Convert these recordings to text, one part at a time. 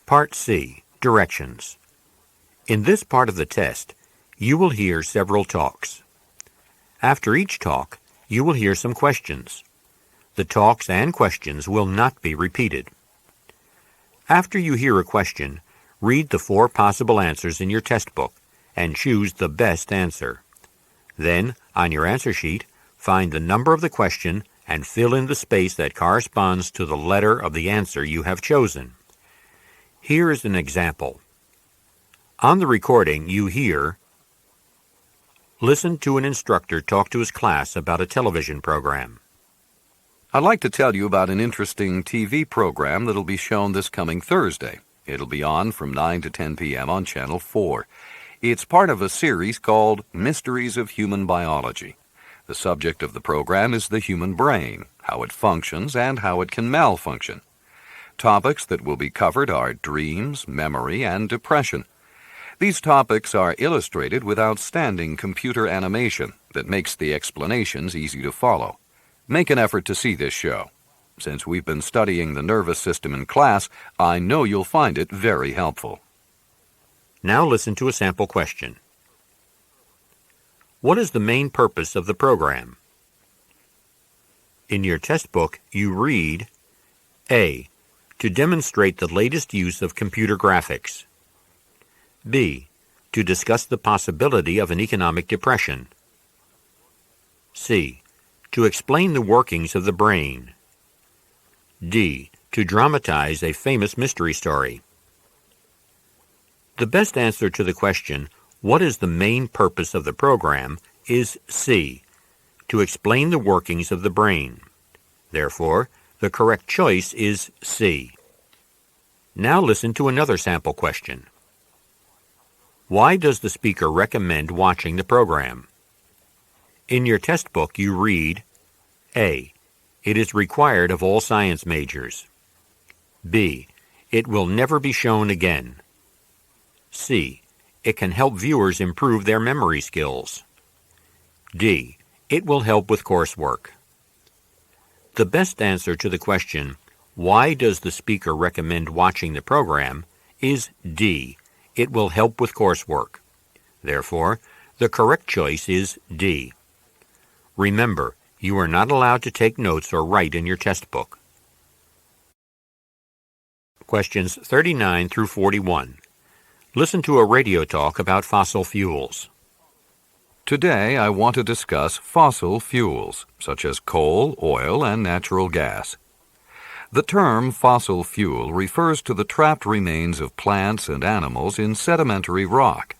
Part C, Directions. In this part of the test, you will hear several talks. After each talk, you will hear some questions. The talks and questions will not be repeated. After you hear a question, read the 4 possible answers in your test book and choose the best answer. Then, on your answer sheet, find the number of the question and fill in the space that corresponds to the letter of the answer you have chosen. Here is an example. On the recording, you hear, "Listen to an instructor talk to his class about a television program." I'd like to tell you about an interesting TV program that'll be shown this coming Thursday. It'll be on from 9 to 10 p.m. on Channel 4. It's part of a series called Mysteries of Human Biology. The subject of the program is the human brain, how it functions, and how it can malfunction. Topics that will be covered are dreams, memory, and depression. These topics are illustrated with outstanding computer animation that makes the explanations easy to follow. Make an effort to see this show. Since we've been studying the nervous system in class, I know you'll find it very helpful. Now listen to a sample question. What is the main purpose of the program? In your test book, you read, A. To demonstrate the latest use of computer graphics. B. To discuss the possibility of an economic depression. C. To explain the workings of the brain. D. To dramatize a famous mystery story. The best answer to the question, what is the main purpose of the program, is C. To explain the workings of the brain. Therefore, the correct choice is C. Now listen to another sample question. Why does the speaker recommend watching the program? In your test book, you read, A. It is required of all science majors. B. It will never be shown again. C. It can help viewers improve their memory skills. D. It will help with coursework. The best answer to the question, why does the speaker recommend watching the program, is D. It will help with coursework. Therefore, the correct choice is D. Remember, you are not allowed to take notes or write in your test book. Questions 39 through 41. Listen to a radio talk about fossil fuels. Today, I want to discuss fossil fuels, such as coal, oil, and natural gas. The term fossil fuel refers to the trapped remains of plants and animals in sedimentary rock.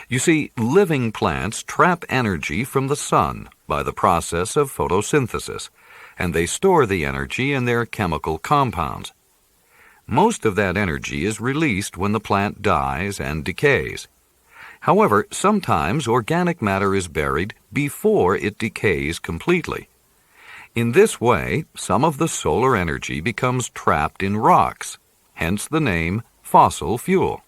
You see, living plants trap energy from the sun by the process of photosynthesis, and they store the energy in their chemical compounds. Most of that energy is released when the plant dies and decays. However, sometimes organic matter is buried before it decays completely. In this way, some of the solar energy becomes trapped in rocks, hence the name fossil fuel.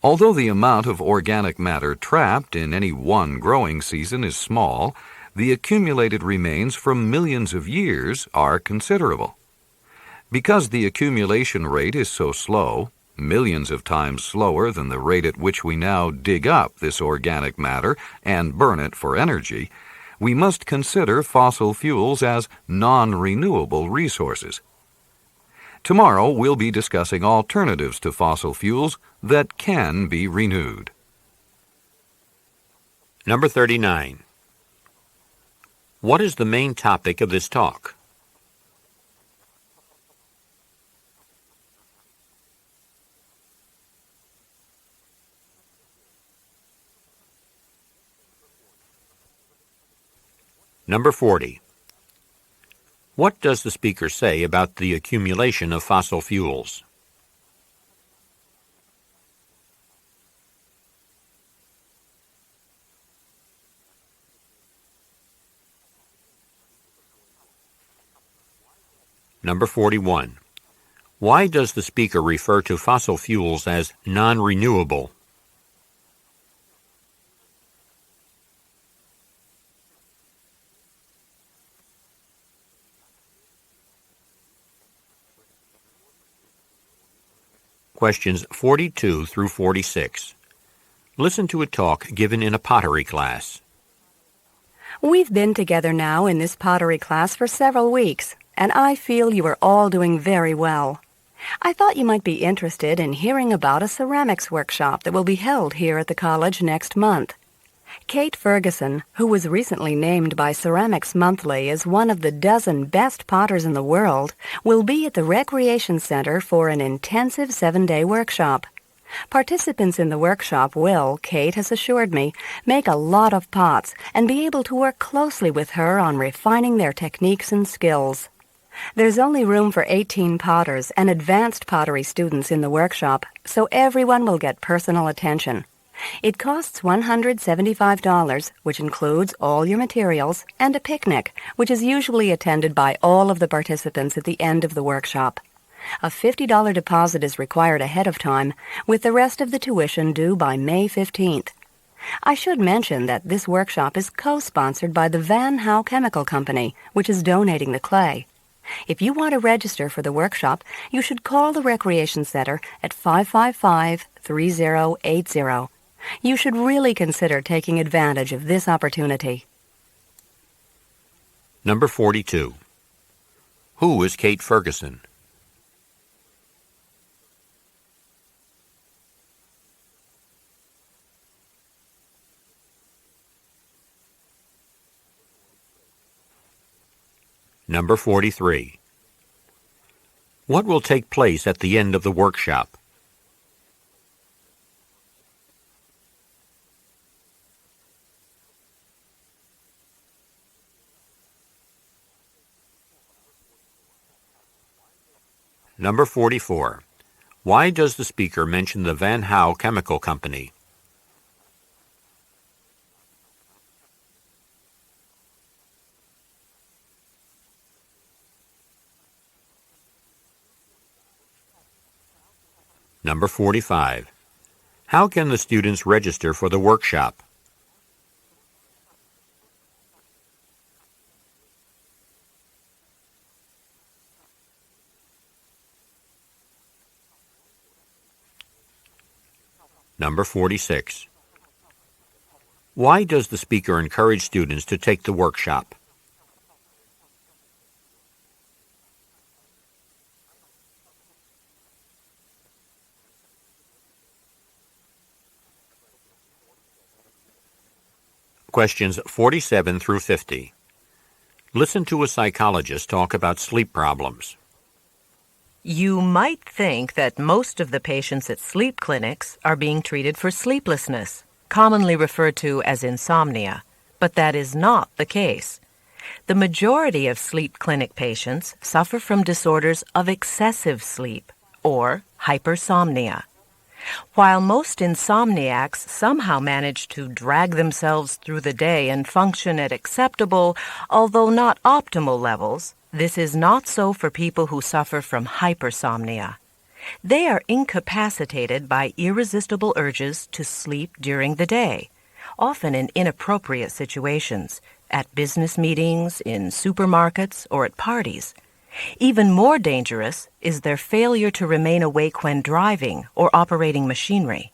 Although the amount of organic matter trapped in any one growing season is small, the accumulated remains from millions of years are considerable. Because the accumulation rate is so slow, millions of times slower than the rate at which we now dig up this organic matter and burn it for energy, we must consider fossil fuels as non-renewable resources. Tomorrow we'll be discussing alternatives to fossil fuels that can be renewed. Number 39. What is the main topic of this talk? Number 40. What does the speaker say about the accumulation of fossil fuels? Number 41. Why does the speaker refer to fossil fuels as non-renewable? Questions 42 through 46. Listen to a talk given in a pottery class. We've been together now in this pottery class for several weeks, and I feel you are all doing very well. I thought you might be interested in hearing about a ceramics workshop that will be held here at the college next month. Kate Ferguson, who was recently named by Ceramics Monthly as one of the dozen best potters in the world, will be at the Recreation Center for an intensive 7-day workshop. Participants in the workshop will, Kate has assured me, make a lot of pots and be able to work closely with her on refining their techniques and skills. There's only room for 18 potters and advanced pottery students in the workshop, so everyone will get personal attention. It costs $175, which includes all your materials, and a picnic, which is usually attended by all of the participants at the end of the workshop. A $50 deposit is required ahead of time, with the rest of the tuition due by May 15th. I should mention that this workshop is co-sponsored by the Van Howe Chemical Company, which is donating the clay. If you want to register for the workshop, you should call the Recreation Center at 555-3080. You should really consider taking advantage of this opportunity. Number 42. Who is Kate Ferguson? Number 43. What will take place at the end of the workshop? Number 44. Why does the speaker mention the Van Howe Chemical Company? Number 45. How can the students register for the workshop? Number 46. Why does the speaker encourage students to take the workshop? Questions 47 through 50. Listen to a psychologist talk about sleep problems. You might think that most of the patients at sleep clinics are being treated for sleeplessness, commonly referred to as insomnia, but that is not the case. The majority of sleep clinic patients suffer from disorders of excessive sleep, or hypersomnia. While most insomniacs somehow manage to drag themselves through the day and function at acceptable, although not optimal levels, this is not so for people who suffer from hypersomnia. They are incapacitated by irresistible urges to sleep during the day, often in inappropriate situations, at business meetings, in supermarkets, or at parties. Even more dangerous is their failure to remain awake when driving or operating machinery.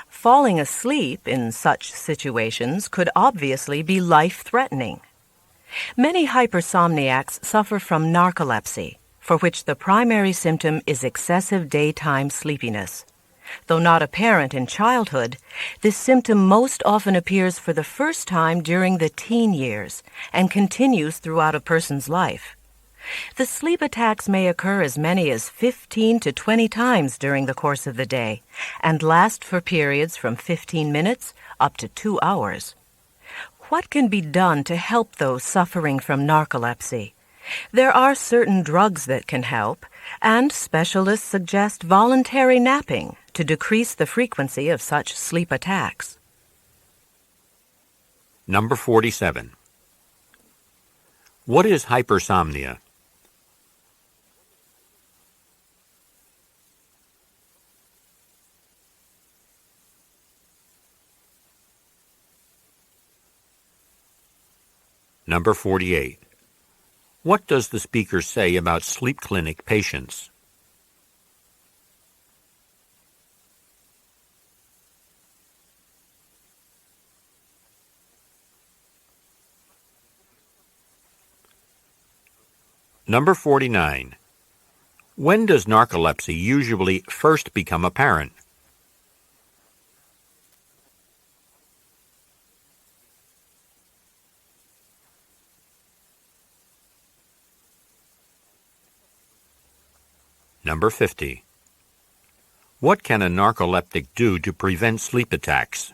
Falling asleep in such situations could obviously be life-threatening. Many hypersomniacs suffer from narcolepsy, for which the primary symptom is excessive daytime sleepiness. Though not apparent in childhood, this symptom most often appears for the first time during the teen years and continues throughout a person's life. The sleep attacks may occur as many as 15 to 20 times during the course of the day and last for periods from 15 minutes up to 2 hours. What can be done to help those suffering from narcolepsy? There are certain drugs that can help, and specialists suggest voluntary napping to decrease the frequency of such sleep attacks. Number 47. What is hypersomnia? Number 48. What does the speaker say about sleep clinic patients? Number 49. When does narcolepsy usually first become apparent? Number 50. What can a narcoleptic do to prevent sleep attacks?